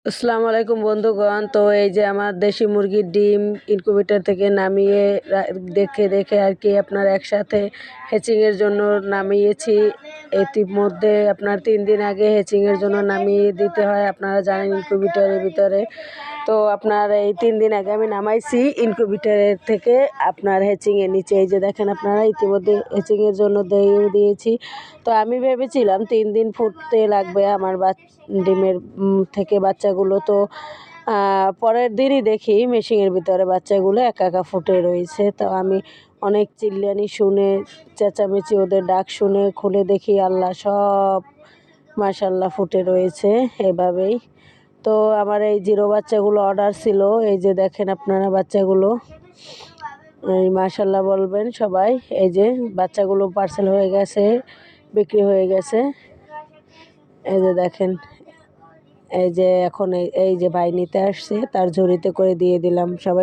আসসালামু আলাইকুম বন্ধুগণ। তো এই যে আমার দেশি মুরগির ডিম ইনকিউবেটর থেকে নামিয়ে দেখে দেখে আর কি আপনার একসাথে হ্যাচিংয়ের জন্য নামিয়েছি। ইতিমধ্যে আপনার 3 দিন আগে হ্যাচিংয়ের জন্য নামিয়ে দিতে হয়, আপনারা জানেন ইনকিউবেটরের ভিতরে। তো আপনার এই 3 দিন আগে আমি নামাইছি ইনকিউবেটরের থেকে আপনার হ্যাচিংয়ের নিচে। এই যে দেখেন আপনারা ইতিমধ্যে হ্যাচিংয়ের জন্য দিয়ে দিয়েছি। তো আমি ভেবেছিলাম 3 দিন ফুটতে লাগবে আমার ডিমের থেকে বাচ্চাগুলো। তো পরের দিনই দেখি মেশিনের ভিতরে বাচ্চাগুলো একা একা ফুটে রয়েছে। তো আমি অনেক চিল্লানি শুনে, চেঁচামেচি ওদের ডাক শুনে খুলে দেখি, আল্লাহ, সব মাশাল্লাহ ফুটে রয়েছে এভাবেই। তো আমার এই জিরো বাচ্চাগুলো অর্ডার ছিল। এই যে দেখেন আপনারা বাচ্চাগুলো, এই মাশাল্লাহ বলবেন সবাই। এই যে বাচ্চাগুলো পার্সেল হয়ে গেছে, বিক্রি হয়ে গেছে। এই যে দেখেন, এই যে এখন এই যে ভাই নিতে আসছে, তার ঝুড়িতে করে দিয়ে দিলাম। সবাই